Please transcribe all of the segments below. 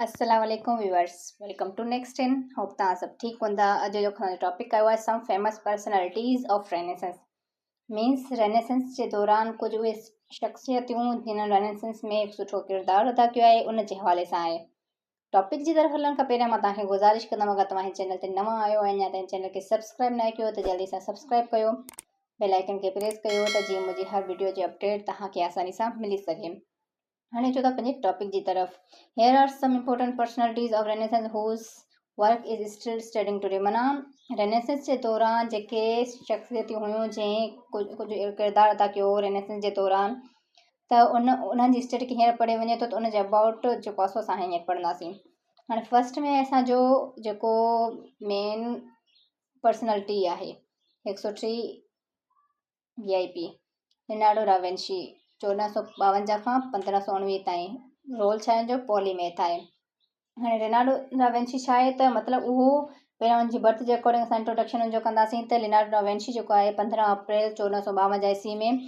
अस्सलाम वालेकुम viewers, welcome to next in. Hope तव्हां सभु ठीकु हूंदा। अॼु जो टॉपिक कयो आहे some famous personalities of renaissance. Means renaissance जे दौरान कुझु उहे शख़्सियतूं जिन्हनि रेनेसेंस में हिकु सुठो किरदारु अदा कयो आहे, उन जे हवाले सां आहे। टॉपिक जी तरफ़ हलण खां पहिरियों मां तव्हांखे गुज़ारिश कंदमि, अगरि तव्हां हिन चैनल ते नवां आयो ऐं अञा ताईं चैनल खे सब्सक्राइब न कयो त जल्दी सां सब्सक्राइब कयो, बेल आइकन खे प्रेस कयो त जीअं मुंहिंजी हर वीडियो जी अपडेट तव्हांखे आसानी सां मिली सघे। हाणे अचो था पंहिंजे टॉपिक जी तरफ़। Here are some important personalities of renaissance who's work is still studying today. माना रेनेसेंस जे दौरान जेके शख़्सियतूं हुयूं जंहिं कुझु किरदारु अदा कयो रेनेसेंस जे दौरान, त उन्हनि जी स्टडी हींअर पढ़े वञे थो त उन जे अबाउट जेको आहे असां हींअर पढ़ंदासीं। हाणे फस्ट में असांजो जेको मेन पर्सनैलिटी आहे 103 VIP लियोनार्डो दा विंची, 1452 खां 1519 ताईं। रोल छा आहे जो पॉलीमेथ आहे। हाणे लियोनार्डो दा विंची छा आहे त मतिलबु उहो पहिरियों उनजी बर्थ जे अकॉर्डिंग असां इंट्रोडक्शन हुनजो कंदासीं त लियोनार्डो दा विंची जेको आहे 15 अप्रैल 1452 ईस्वी में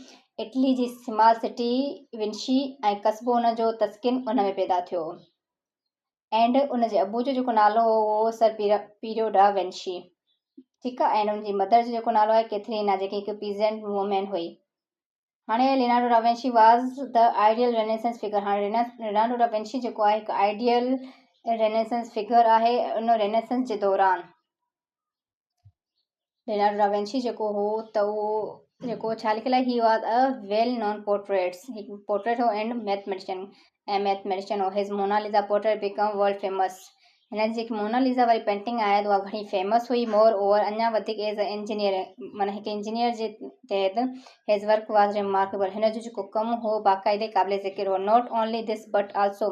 इटली जी स्मॉल सिटी विंची ऐं कस्बो हुनजो तस्किन उन में पैदा थियो। एंड उनजे अबू जो जेको नालो हो उहो सर पीरो डा विंची, ठीकु आहे। एंड उनजी मदर जो जेको नालो आहे कैथरीना, जेकी हिकु पीजेंट वूमेन हुई। हाणे लियोनार्डो दा विंची वाज़ द आइडियल रेनेसेंस फिगर। हाणे लियोनार्डो दा विंची जेको आहे हिकु आइडियल रेनेसेंस फिगर आहे। उन रेनेसेंस जे दौरान लियोनार्डो दा विंची जेको हो त उहो जेको छा लिखियलु आहे, he was a well known portraits, हिकु पोर्ट्रेट हो एंड मैथमेटिशियन हो। His Mona Lisa portrait become world famous. हिन जी जेकी मोनालिसा वारी पेंटिंग आहे उहा घणी फेमस हुई। मोर ओवर अञा वधीक एज अ इंजीनियर, माना हिकु इंजीनियर जे तहत हिज वर्क वाज रिमार्केबल। हिन जो जेको कमु हो बाक़ाइदे क़ाबिले ज़िक्र हो। Not only this but also,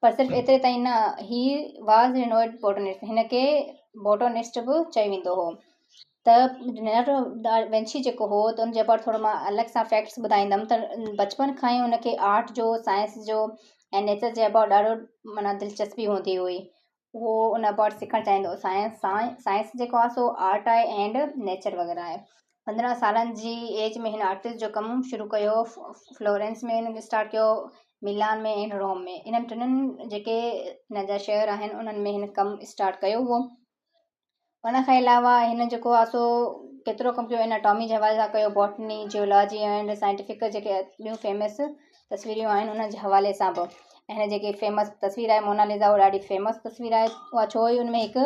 पर सिर्फ़ु एतिरे ताईं न, ही वाज़ रिनोवेड बोटनिस्ट, हिन खे बोटनिस्ट बि चयो वेंदो हो। त लियोनार्डो दा विंची जेको हो त उनजे बारे थोरो मां अलॻि सां फैक्ट्स ॿुधाईंदमि। त बचपन खां ई हुनखे आर्ट जो, साइंस जो ऐं नेचर जे अबाउट ॾाढो माना दिलचस्पी हूंदी हुई। उहो उन अबाउट सिखणु चाहींदो हो। साइंस जेको आहे सो आर्ट आहे एंड नेचर वग़ैरह आहे। 15 सालनि जी एज में हिन आर्टिस्ट जो कमु शुरू कयो। फ्लोरेंस में हिन स्टार्ट कयो, मिलान में ऐं रोम में। इन्हनि टिनिनि जेके हिन जा शहर आहिनि उन्हनि में हिन कमु स्टार्ट कयो हुओ। उन खां अलावा हिन जेको आहे सो केतिरो कमु कयो एनाटॉमी जे हवाले सां कयो, बॉटनी, जियोलॉजी एंड साइंटिफिक जेके ॿियूं फेमस तस्वीरियूं आहिनि उन जे हवाले सां बि। ऐं हिन जेकी फेमस तस्वीर आहे मोनालिसा, उहा ॾाढी फेमस तस्वीर आहे। उहा छो ई उनमें हिकु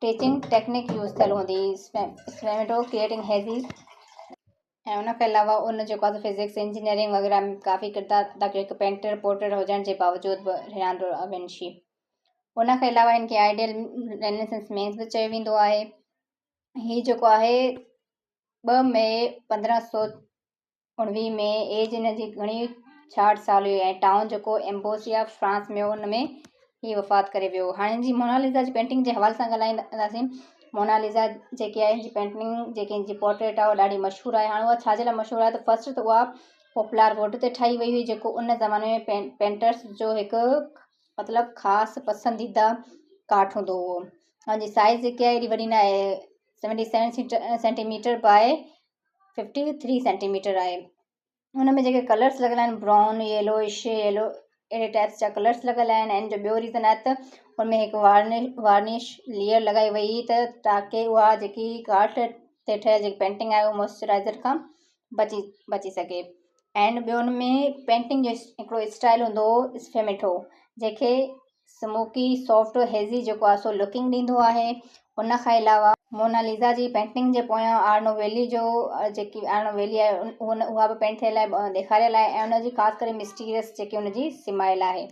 टीचिंग टेक्निक यूज़ थियल हूंदी, स्पेमेटो क्रिएटिंग हेज़ी। ऐं उनखे अलावा उन जेको आहे फिज़िक्स इंजीनियरिंग वग़ैरह में काफ़ी किरदारु ताकी हिकु पेंटर पोर्ट्रेट हुजण जे बावजूदि बि लियोनार्डो दा विंची। उनखे अलावा हिनखे आइडियल रेनेसेंस मैन बि चयो वेंदो आहे। हीअ जेको आहे 2 मई 1519 में एज हिन जी घणी 66 साल हुई ऐं टाउन जेको एम्बोसिया फ्रांस में उन में ही वफ़ात करे वियो। हाणे हिन जी मोनालिसा जी पेंटिंग जे हवाले सां ॻाल्हाईंदासीं। मोनालिसा जेकी आहे हिनजी पेंटिंग, जेकी हिनजी पोर्ट्रेट आहे उहा ॾाढी मशहूरु आहे। हाणे उहा छाजे लाइ मशहूरु आहे त फस्ट त उहा पॉपुलर वुड ते ठाही वई हुई, जेको उन ज़माने में पेंटर्स जो हिकु मतिलबु ख़ासि पसंदीदा काठ हूंदो हुओ। हुनजी साइज़ जेकी आहे एॾी वॾी न आहे, 77 सेंटीमीटर बाय 53 सेंटीमीटर आहे। हुन में जेके कलर्स लॻल आहिनि ब्राउन, येलोइश, येलो, अहिड़े टाइप्स जा कलर्स लॻल आहिनि। ऐं जो ॿियो रीज़न आहे त हुनमें हिकु वार्निश लेयर लॻाई वई त ताकी उहा जेकी काठ ते ठहियल जेकी पेंटिंग आहे उहा मॉइस्चराइज़र खां बची सघे। एंड ॿियो हुनमें पेंटिंग जो हिकिड़ो स्टाइल हूंदो हो स्पेमेटो, जंहिंखे स्मोकी सॉफ्ट हेज़ी जेको आहे सो लुकिंग ॾींदो आहे। उन खां अलावा मोनालिसा जी पेंटिंग जे पोयां आर्नोवेली जो जेकी आर्नोवेली आहे उहा बि पेंट थियल आहे, ॾेखारियल आहे। ऐं उनजी ख़ासि करे मिस्टीरियस जेकी उनजी स्माइल आहे,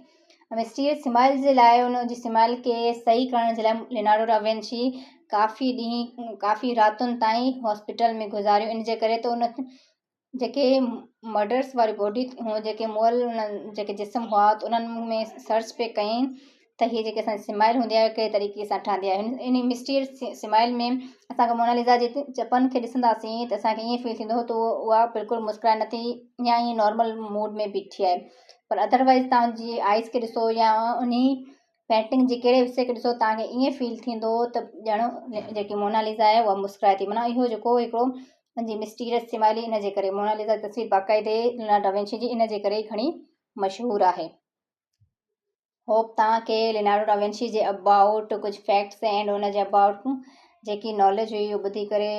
मिस्टीरियस स्माइल जे लाइ उनजी स्माइल खे सही करण जे लाइ लियोनार्डो दा विंची काफ़ी ॾींहं, काफ़ी रातुनि ताईं हॉस्पिटल में गुज़ारियो। इन जे करे त उन जेके मर्डर्स वारी बॉडी हुआ, जेके मुअल जेके जिस्म हुआ, त उन्हनि में सर्च पे कयईं त हीअ जेके असांजी स्माइल हूंदी आहे कहिड़े तरीक़े सां ठहंदी आहे। इन मिस्टीरियस स्माइल में असांखे मोनालिसा जे चपनि खे ॾिसंदासीं त असांखे ईअं फील थींदो त उहा बिल्कुलु मुस्कुराए नथी या ईअं नॉर्मल मूड में बीठी आहे। पर अदरवाइज़ तव्हांजी आइज़ खे ॾिसो या उन पेंटिंग जे कहिड़े हिसे खे ॾिसो, तव्हांखे ईअं फील थींदो त ॼण जेकी मोनालिसा आहे उहा मुस्कुराए थी। माना इहो जेको हिकिड़ो हुनजी मिस्टीरियस स्माइल इन जे करे मोनालिसा तस्वीर बाक़ाइदे लियोनार्डो दा विंची जी इन जे करे घणी मशहूरु आहे। होप तव्हांखे Leonardo da Vinci J about कुझु फैक्ट्स एंड हुन जे अबाउट जेकी नॉलेज हुई उहो ॿुधी करे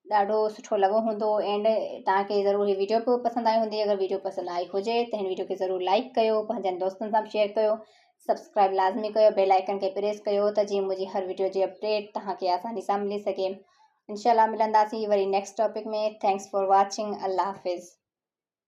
ॾाढो सुठो लॻो हूंदो एंड तव्हांखे ज़रूरु हीअ वीडियो बि पसंदि आई हूंदी। अगरि वीडियो पसंदि आई हुजे त हिन वीडियो खे ज़रूरु लाइक कयो, पंहिंजनि दोस्तनि सां शेयर कयो, सब्सक्राइब लाज़मी कयो, बेल आइकन खे प्रेस कयो त जीअं मुंहिंजी हर वीडियो जी अपडेट तव्हांखे आसानी सां मिली सघे। इंशाल्लाह मिलंदासीं वरी नेक्स्ट टॉपिक में। Thanks for watching. अल्लाह हाफ़िज़।